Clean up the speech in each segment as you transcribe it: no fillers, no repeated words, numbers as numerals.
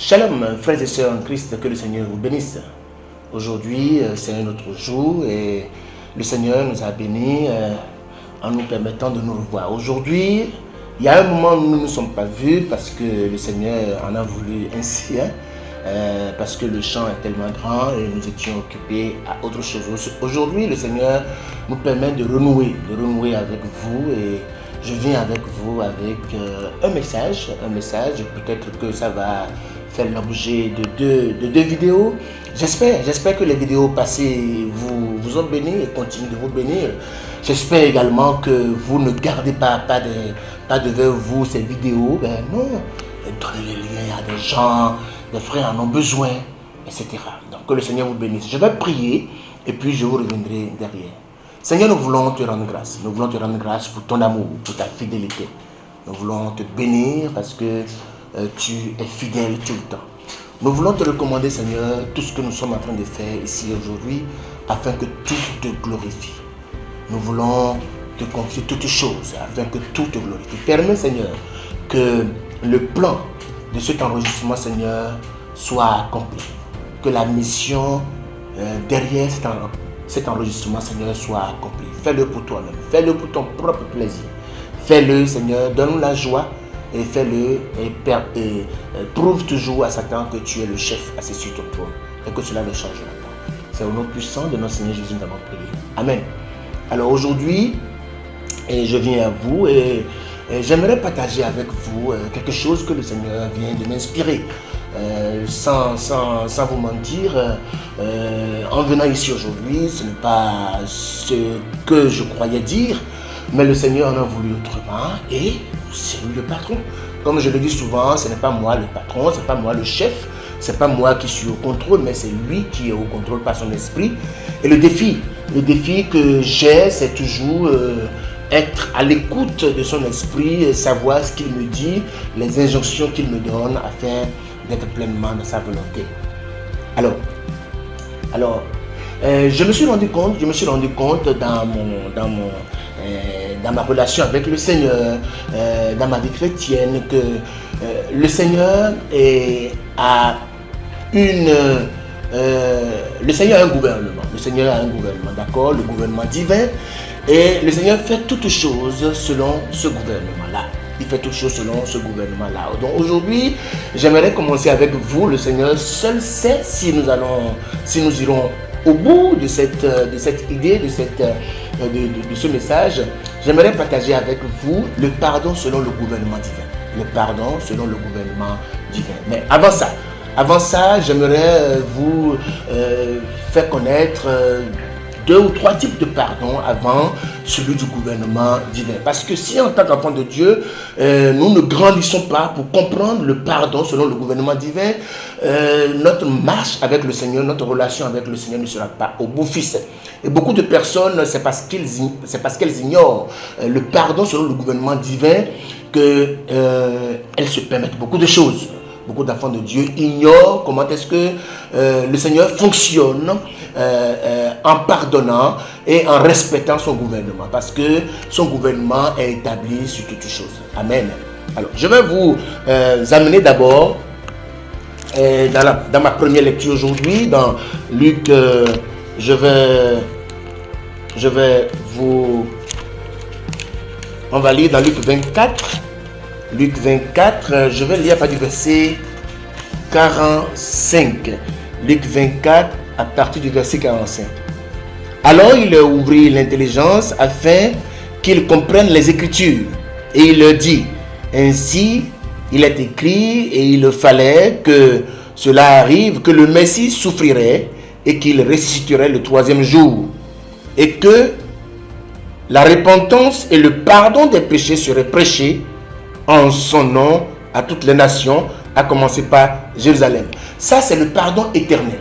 Shalom, frères et sœurs en Christ, que le Seigneur vous bénisse. Aujourd'hui, c'est un autre jour et le Seigneur nous a bénis en nous permettant de nous revoir. Aujourd'hui, il y a un moment où nous ne nous sommes pas vus parce que le Seigneur en a voulu ainsi, parce que le champ est tellement grand et nous étions occupés à autre chose. Aujourd'hui, le Seigneur nous permet de renouer avec vous et je viens avec vous avec un message. Peut-être que ça va faire l'objet de deux vidéos. J'espère que les vidéos passées vous ont béni et continuent de vous bénir. J'espère également que vous ne gardez pas devant vous ces vidéos. Ben non, donnez les liens à des gens, des frères en ont besoin, etc. Donc que le Seigneur vous bénisse. Je vais prier et puis je vous reviendrai derrière. Seigneur, nous voulons te rendre grâce. Nous voulons te rendre grâce pour ton amour, pour ta fidélité. Nous voulons te bénir parce que tu es fidèle tout le temps. Nous voulons te recommander, Seigneur, tout ce que nous sommes en train de faire ici aujourd'hui afin que tout te glorifie. Nous voulons te confier toutes choses afin que tout te glorifie. Permets, Seigneur, que le plan de cet enregistrement, Seigneur, soit accompli. Que la mission derrière cet enregistrement, Seigneur, soit accompli. Fais-le pour toi-même. Fais-le pour ton propre plaisir. Fais-le, Seigneur. Donne-nous la joie et fais-le et prouve toujours à Satan que tu es le chef assis sur ton trône et que cela ne changera pas. C'est au nom puissant de notre Seigneur Jésus que nous avons prié. Amen. Alors aujourd'hui, je viens à vous et j'aimerais partager avec vous quelque chose que le Seigneur vient de m'inspirer. Sans vous mentir, en venant ici aujourd'hui, ce n'est pas ce que je croyais dire, mais le Seigneur en a voulu autrement et c'est lui le patron. Comme je le dis souvent, ce n'est pas moi le patron, ce n'est pas moi le chef, ce n'est pas moi qui suis au contrôle, mais c'est lui qui est au contrôle par son esprit. Et le défi que j'ai, c'est toujours être à l'écoute de son esprit, savoir ce qu'il me dit, les injonctions qu'il me donne afin d'être pleinement dans sa volonté. Alors, je me suis rendu compte dans ma relation avec le Seigneur, dans ma vie chrétienne, que le Seigneur a le Seigneur a un gouvernement. Le Seigneur a un gouvernement, d'accord, le gouvernement divin. Et le Seigneur fait toutes choses selon ce gouvernement-là. Il fait toutes choses selon ce gouvernement-là. Donc aujourd'hui, j'aimerais commencer avec vous. Le Seigneur seul sait si nous irons au bout de cette idée, de ce message. J'aimerais partager avec vous le pardon selon le gouvernement divin. Le pardon selon le gouvernement divin. Mais avant ça, j'aimerais vous faire connaître 2 ou 3 types de pardon avant celui du gouvernement divin. Parce que si en tant qu'enfant de Dieu, nous ne grandissons pas pour comprendre le pardon selon le gouvernement divin, notre marche avec le Seigneur, notre relation avec le Seigneur ne sera pas au bout fixe. Et beaucoup de personnes, c'est parce qu'elles ignorent le pardon selon le gouvernement divin qu'elles se permettent beaucoup de choses. Beaucoup d'enfants de Dieu ignorent comment est-ce que le Seigneur fonctionne en pardonnant et en respectant son gouvernement. Parce que son gouvernement est établi sur toutes choses. Amen. Alors, je vais vous amener d'abord dans ma première lecture aujourd'hui, dans Luc, on va lire dans Luc 24. Luc 24, je vais lire à partir du verset 45. Luc 24, à partir du verset 45. Alors il leur ouvrit l'intelligence afin qu'ils comprennent les Écritures. Et il leur dit, ainsi il est écrit et il fallait que cela arrive, que le Messie souffrirait et qu'il ressusciterait le 3e jour. Et que la repentance et le pardon des péchés seraient prêchés en son nom à toutes les nations, à commencer par Jérusalem. Ça, c'est le pardon éternel.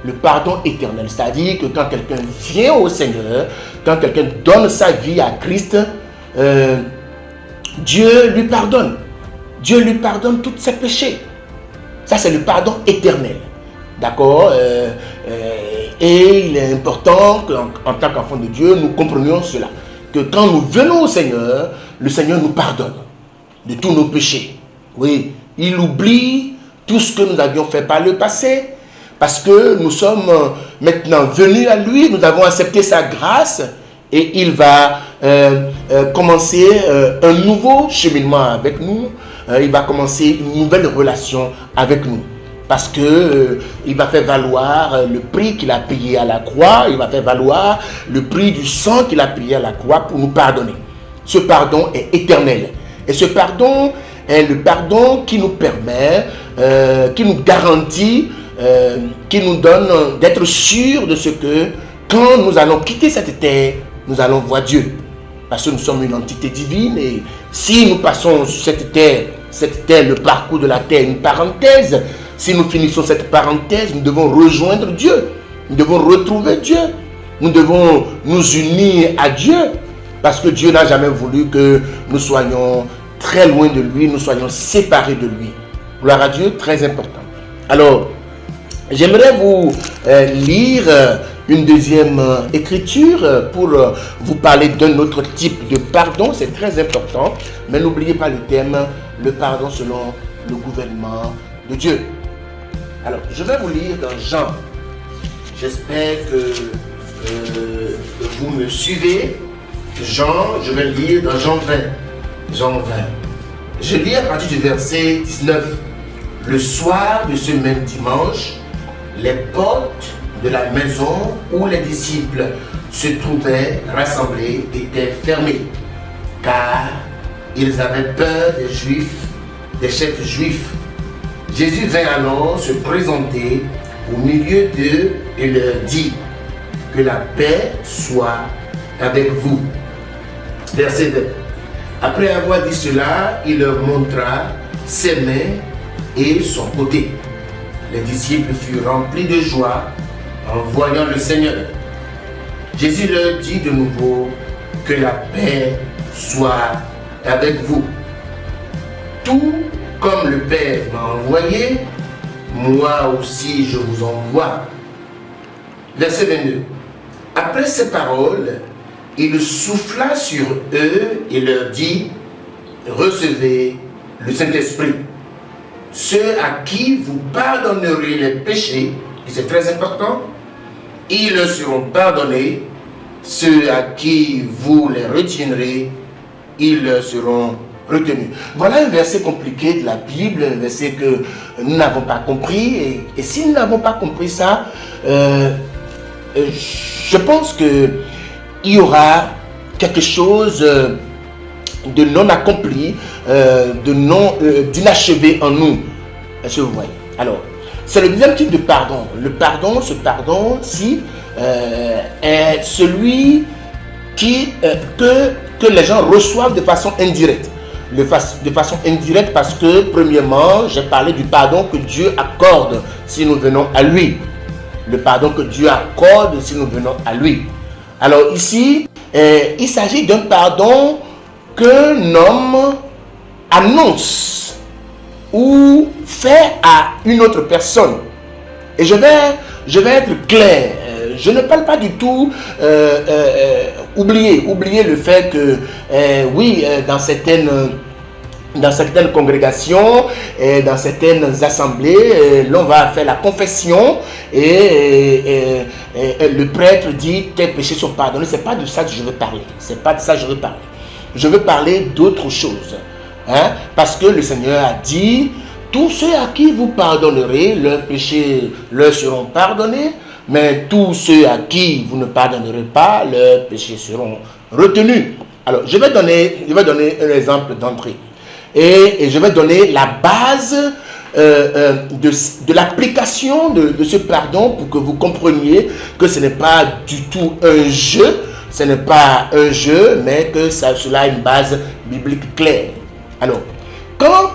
Le pardon éternel, c'est-à-dire que quand quelqu'un vient au Seigneur, quand quelqu'un donne sa vie à Christ, Dieu lui pardonne. Dieu lui pardonne tous ses péchés. Ça, c'est le pardon éternel. D'accord, et il est important qu'en tant qu'enfant de Dieu, nous comprenions cela. Que quand nous venons au Seigneur, le Seigneur nous pardonne de tous nos péchés. Oui, il oublie tout ce que nous avions fait par le passé, parce que nous sommes maintenant venus à lui, nous avons accepté sa grâce et il va commencer un nouveau cheminement avec nous, il va commencer une nouvelle relation avec nous. Parce que il va faire valoir le prix qu'il a payé à la croix, il va faire valoir le prix du sang qu'il a payé à la croix pour nous pardonner. Ce pardon est éternel. Et ce pardon est le pardon qui nous permet, qui nous garantit, qui nous donne d'être sûrs de ce que quand nous allons quitter cette terre, nous allons voir Dieu. Parce que nous sommes une entité divine et si nous passons sur cette terre, le parcours de la terre, une parenthèse, si nous finissons cette parenthèse, nous devons rejoindre Dieu. Nous devons retrouver Dieu. Nous devons nous unir à Dieu. Parce que Dieu n'a jamais voulu que nous soyons très loin de lui, nous soyons séparés de lui. Gloire à Dieu, très important. Alors, j'aimerais vous lire une deuxième écriture pour vous parler d'un autre type de pardon. C'est très important. Mais n'oubliez pas le thème, le pardon selon le gouvernement de Dieu. Alors, je vais vous lire dans Jean. J'espère que vous me suivez. Jean, je vais lire dans Jean 20. Jean 20. Je lis à partir du verset 19. Le soir de ce même dimanche, les portes de la maison où les disciples se trouvaient rassemblés étaient fermées, car ils avaient peur des Juifs, des chefs juifs. Jésus vint alors se présenter au milieu d'eux et leur dit que la paix soit avec vous. Verset 20. Après avoir dit cela, il leur montra ses mains et son côté. Les disciples furent remplis de joie en voyant le Seigneur. Jésus leur dit de nouveau que la paix soit avec vous. Tout comme le Père m'a envoyé, moi aussi je vous envoie. Verset 22. Après ces paroles, il souffla sur eux et leur dit, recevez le Saint-Esprit. Ceux à qui vous pardonnerez les péchés, et c'est très important, ils leur seront pardonnés. Ceux à qui vous les retiendrez, ils leur seront retenus. Voilà un verset compliqué de la Bible, un verset que nous n'avons pas compris. Et si nous n'avons pas compris ça, je pense qu'il y aura quelque chose de non accompli, d'inachevé en nous. Est-ce que vous voyez? Alors, c'est le deuxième type de pardon. Le pardon, ce pardon-ci, est celui que les gens reçoivent de façon indirecte. De façon indirecte parce que, premièrement, j'ai parlé du pardon que Dieu accorde si nous venons à lui. Le pardon que Dieu accorde si nous venons à lui. Alors ici, il s'agit d'un pardon qu'un homme annonce ou fait à une autre personne. Et je vais être clair. Je ne parle pas du tout oublier le fait que oui, dans certaines congrégations et dans certaines assemblées, l'on va faire la confession et le prêtre dit tes péchés sont pardonnés. C'est pas de ça que je veux parler. C'est pas de ça que je veux parler. Je veux parler d'autre chose. Parce que le Seigneur a dit tous ceux à qui vous pardonnerez, leurs péchés leur seront pardonnés, mais tous ceux à qui vous ne pardonnerez pas, leurs péchés seront retenus. Alors, je vais donner un exemple d'entrée. Et je vais donner la base de l'application de ce pardon pour que vous compreniez que ce n'est pas du tout un jeu, ce n'est pas un jeu, mais que cela a une base biblique claire. Alors, quand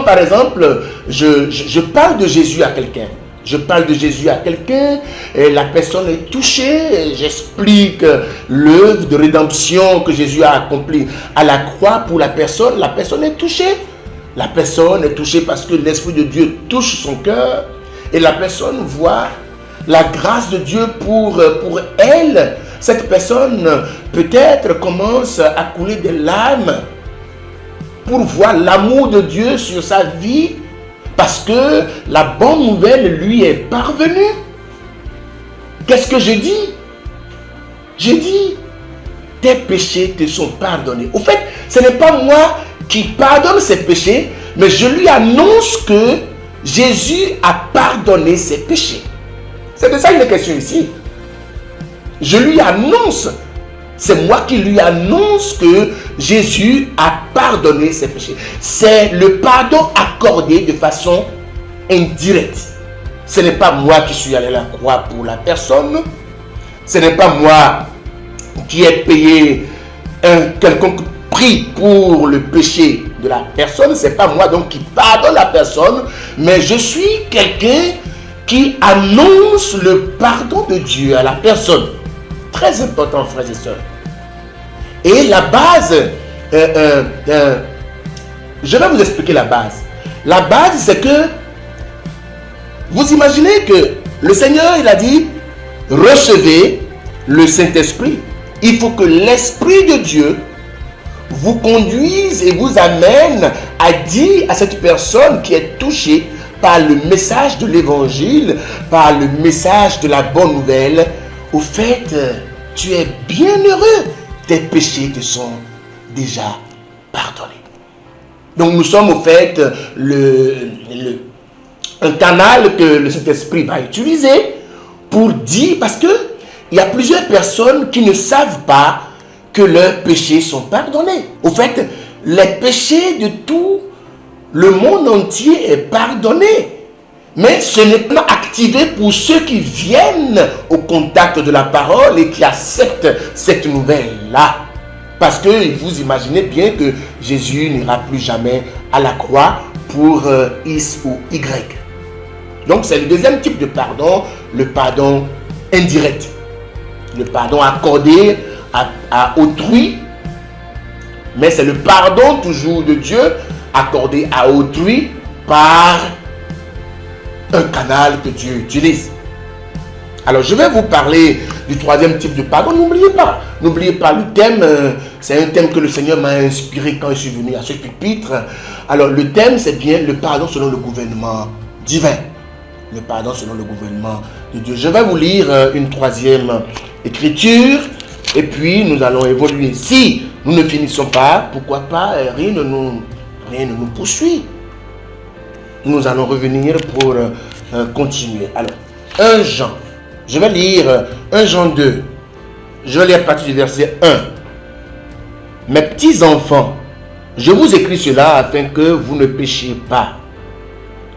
par exemple, je parle de Jésus à quelqu'un, et la personne est touchée, j'explique l'œuvre de rédemption que Jésus a accomplie à la croix pour la personne est touchée. La personne est touchée parce que l'Esprit de Dieu touche son cœur et la personne voit la grâce de Dieu pour elle. Cette personne peut-être commence à couler des larmes pour voir l'amour de Dieu sur sa vie, parce que la bonne nouvelle lui est parvenue. Qu'est-ce que j'ai dit? J'ai dit, tes péchés te sont pardonnés. Au fait, ce n'est pas moi qui pardonne ses péchés, mais je lui annonce que Jésus a pardonné ses péchés. C'est de ça qu'il est question ici. Je lui annonce, c'est moi qui lui annonce que Jésus a pardonné ses péchés. C'est le pardon accordé de façon indirecte. Ce n'est pas moi qui suis allé à la croix pour la personne. Ce n'est pas moi qui ai payé un quelconque prix pour le péché de la personne. Ce n'est pas moi donc qui pardonne la personne, mais je suis quelqu'un qui annonce le pardon de Dieu à la personne. Très important, frères et sœurs. Et la base, je vais vous expliquer la base. La base, c'est que vous imaginez que le Seigneur, il a dit, recevez le Saint-Esprit. Il faut que l'Esprit de Dieu vous conduise et vous amène à dire à cette personne qui est touchée par le message de l'Évangile, par le message de la bonne nouvelle, au fait, tu es bien heureux, tes péchés te sont déjà pardonnés. Donc nous sommes au fait un canal que le Saint-Esprit va utiliser pour dire, parce que il y a plusieurs personnes qui ne savent pas que leurs péchés sont pardonnés. Au fait, les péchés de tout le monde entier est pardonné. Mais ce n'est pas activé pour ceux qui viennent au contact de la parole et qui acceptent cette nouvelle-là. Parce que vous imaginez bien que Jésus n'ira plus jamais à la croix pour X ou Y. Donc c'est le deuxième type de pardon, le pardon indirect. Le pardon accordé à autrui, mais c'est le pardon toujours de Dieu accordé à autrui par un canal que Dieu utilise. Alors je vais vous parler du troisième type de pardon. N'oubliez pas le thème, c'est un thème que le Seigneur m'a inspiré quand je suis venu à ce pupitre. Alors le thème, c'est bien le pardon selon le gouvernement divin. Le pardon selon le gouvernement de Dieu. Je vais vous lire une troisième écriture et puis nous allons évoluer. Si nous ne finissons pas, pourquoi pas, rien ne nous poursuit. Nous allons revenir pour continuer. Alors, 1 Jean. Je vais lire 1 Jean 2. Je vais lire à partir du verset 1. Mes petits enfants, je vous écris cela afin que vous ne péchiez pas.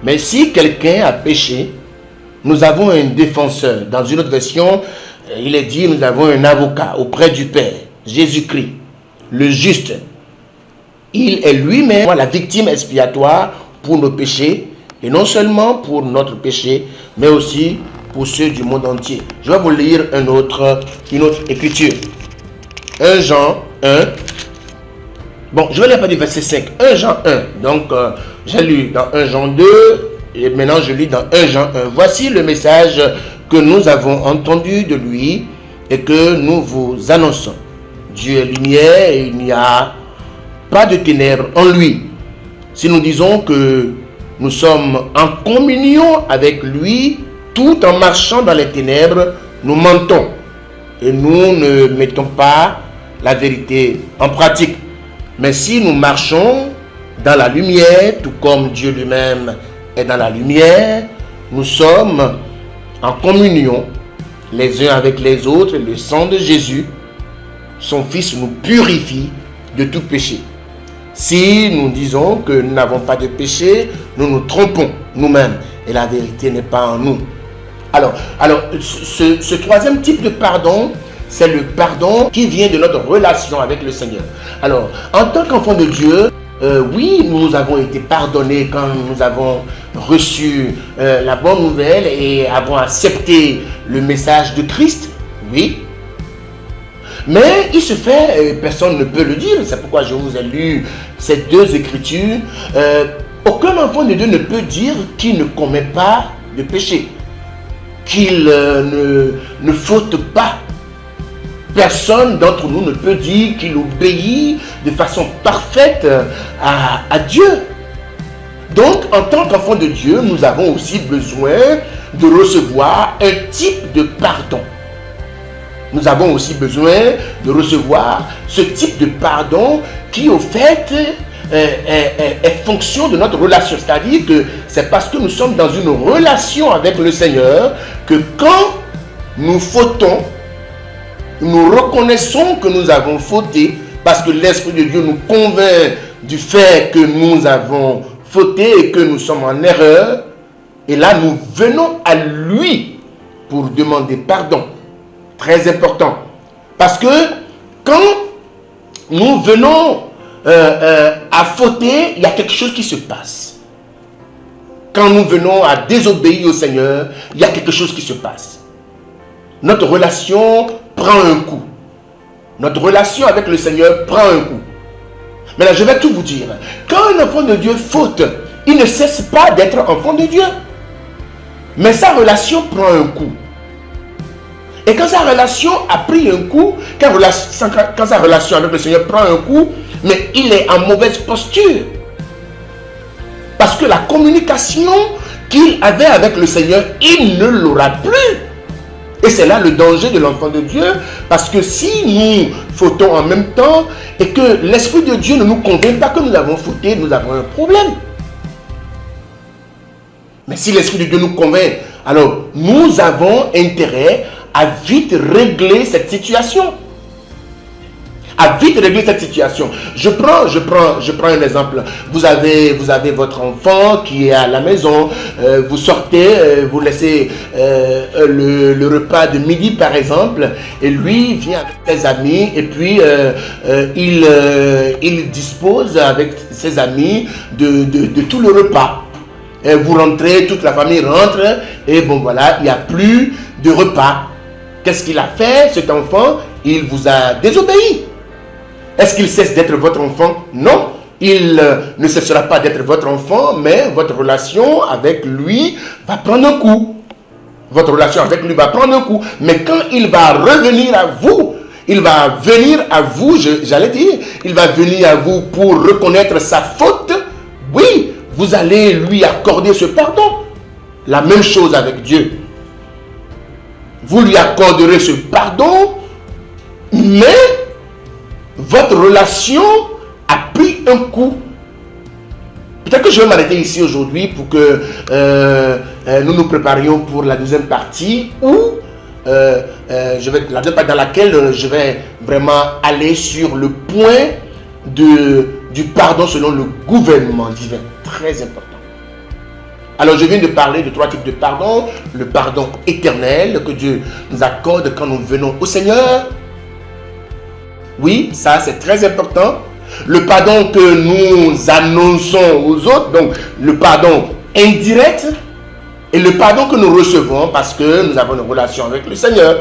Mais si quelqu'un a péché, nous avons un défenseur. Dans une autre version, il est dit, nous avons un avocat auprès du Père, Jésus-Christ, le juste. Il est lui-même la victime expiatoire pour nos péchés, et non seulement pour notre péché, mais aussi pour ceux du monde entier. Je vais vous lire une autre écriture. 1 Jean 1. Bon, je vais lire à partir du verset 5. 1 Jean 1. Donc, j'ai lu dans 1 Jean 2, et maintenant je lis dans 1 Jean 1. Voici le message que nous avons entendu de lui et que nous vous annonçons. Dieu est lumière et il n'y a pas de ténèbres en lui. Si nous disons que nous sommes en communion avec lui, tout en marchant dans les ténèbres, nous mentons et nous ne mettons pas la vérité en pratique. Mais si nous marchons dans la lumière, tout comme Dieu lui-même est dans la lumière, nous sommes en communion les uns avec les autres. Le sang de Jésus, son Fils, nous purifie de tout péché. Si nous disons que nous n'avons pas de péché, nous nous trompons nous-mêmes et la vérité n'est pas en nous. Alors ce troisième type de pardon, c'est le pardon qui vient de notre relation avec le Seigneur. Alors, en tant qu'enfant de Dieu, oui, nous avons été pardonnés quand nous avons reçu la bonne nouvelle et avons accepté le message de Christ, oui. Mais il se fait, personne ne peut le dire, c'est pourquoi je vous ai lu ces deux écritures. Aucun enfant de Dieu ne peut dire qu'il ne commet pas de péché, qu'il ne faute pas. Personne d'entre nous ne peut dire qu'il obéit de façon parfaite à Dieu. Donc, en tant qu'enfant de Dieu, nous avons aussi besoin de recevoir un type de pardon. Nous avons aussi besoin de recevoir ce type de pardon qui, au fait, est fonction de notre relation. C'est-à-dire que c'est parce que nous sommes dans une relation avec le Seigneur que quand nous fautons, nous reconnaissons que nous avons fauté parce que l'Esprit de Dieu nous convainc du fait que nous avons fauté et que nous sommes en erreur. Et là, nous venons à lui pour demander pardon. Très important. Parce que quand nous venons à fauter, il y a quelque chose qui se passe. Quand nous venons à désobéir au Seigneur, il y a quelque chose qui se passe. Notre relation prend un coup. Notre relation avec le Seigneur prend un coup. Maintenant, je vais tout vous dire. Quand un enfant de Dieu faute, il ne cesse pas d'être enfant de Dieu. Mais sa relation prend un coup. Et quand sa relation a pris un coup, quand sa relation avec le Seigneur prend un coup, mais il est en mauvaise posture. Parce que la communication qu'il avait avec le Seigneur, il ne l'aura plus. Et c'est là le danger de l'enfant de Dieu. Parce que si nous fautons en même temps et que l'Esprit de Dieu ne nous convainc pas que nous avons fauté, nous avons un problème. Mais si l'Esprit de Dieu nous convainc, alors nous avons intérêt à vite régler cette situation. À vite régler cette situation. Je prends un exemple. Vous avez votre enfant qui est à la maison. Vous sortez, vous laissez le repas de midi par exemple. Et lui vient avec ses amis. Et puis il dispose avec ses amis de tout le repas. Et vous rentrez, toute la famille rentre. Et bon voilà, il n'y a plus de repas. Qu'est-ce qu'il a fait, cet enfant? Il vous a désobéi. Est-ce qu'il cesse d'être votre enfant? Non. Il ne cessera pas d'être votre enfant, mais votre relation avec lui va prendre un coup. Votre relation avec lui va prendre un coup. Mais quand il va revenir à vous, il va venir à vous, j'allais dire, il va venir à vous pour reconnaître sa faute. Oui, vous allez lui accorder ce pardon. La même chose avec Dieu. Vous lui accorderez ce pardon, mais votre relation a pris un coup. Peut-être que je vais m'arrêter ici aujourd'hui pour que nous nous préparions pour la deuxième partie où la deuxième partie dans laquelle je vais vraiment aller sur le point du pardon selon le gouvernement divin. Très important. Alors je viens de parler de 3 types de pardon. Le pardon éternel que Dieu nous accorde quand nous venons au Seigneur. Oui, ça c'est très important. Le pardon que nous annonçons aux autres, donc le pardon indirect, et le pardon que nous recevons parce que nous avons une relation avec le Seigneur.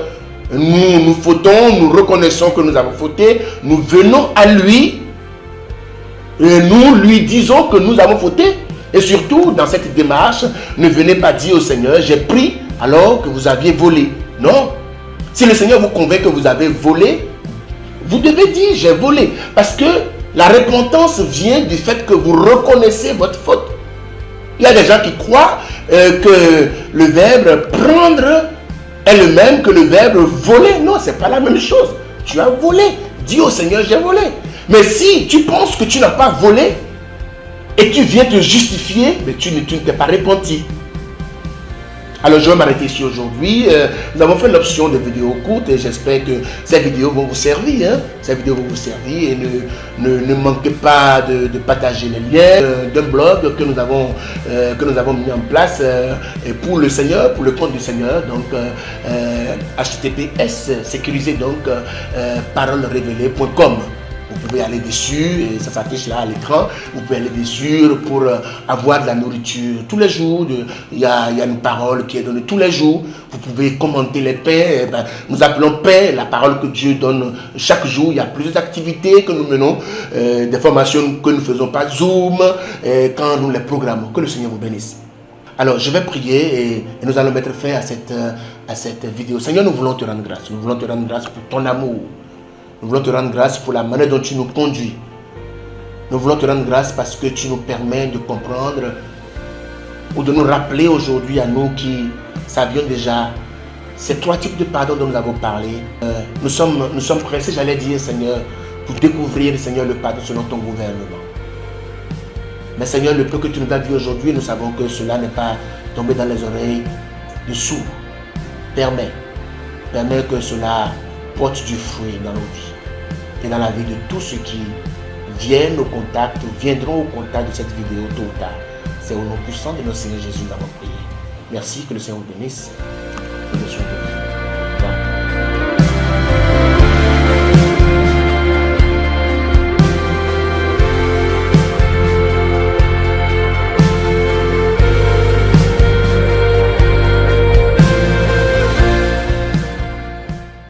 Nous fautons, nous reconnaissons que nous avons fauté, nous venons à lui et nous lui disons que nous avons fauté. Et surtout, dans cette démarche, ne venez pas dire au Seigneur, j'ai pris alors que vous aviez volé. Non. Si le Seigneur vous convainc que vous avez volé, vous devez dire, j'ai volé. Parce que la repentance vient du fait que vous reconnaissez votre faute. Il y a des gens qui croient que le verbe prendre est le même que le verbe voler. Non, ce n'est pas la même chose. Tu as volé. Dis au Seigneur, j'ai volé. Mais si tu penses que tu n'as pas volé, et tu viens te justifier, mais tu ne t'es pas repenti. Alors je vais m'arrêter ici aujourd'hui. Nous avons fait l'option de vidéos courtes et j'espère que ces vidéos vont vous servir. Ces vidéos vont vous servir et ne manquez pas de partager les liens d'un blog que nous avons mis en place pour le Seigneur, pour le compte du Seigneur. Donc https sécurisé donc parolerévélée.com. Vous pouvez aller dessus et ça s'affiche là à l'écran. Vous pouvez aller dessus pour avoir de la nourriture tous les jours. Il y a une parole qui est donnée tous les jours. Vous pouvez commenter les paix. Nous appelons paix la parole que Dieu donne chaque jour. Il y a plusieurs activités que nous menons, des formations que nous ne faisons pas Zoom quand nous les programmons. Que le Seigneur vous bénisse. Alors, je vais prier et nous allons mettre fin à cette vidéo. Seigneur, nous voulons te rendre grâce. Nous voulons te rendre grâce pour ton amour. Nous voulons te rendre grâce pour la manière dont tu nous conduis. Nous voulons te rendre grâce parce que tu nous permets de comprendre ou de nous rappeler aujourd'hui à nous qui savions déjà ces 3 types de pardon dont nous avons parlé. Nous sommes pressés, j'allais dire, Seigneur, pour découvrir, Seigneur, le pardon selon ton gouvernement. Mais Seigneur, le peu que tu nous as dit aujourd'hui, nous savons que cela n'est pas tombé dans les oreilles de sourds. Permets que cela porte du fruit dans nos vies et dans la vie de tous ceux qui viendront au contact de cette vidéo tôt ou tard. C'est au nom puissant de notre Seigneur Jésus que nous avons prié. Merci, que le Seigneur vous bénisse. Que le Seigneur vous bénisse.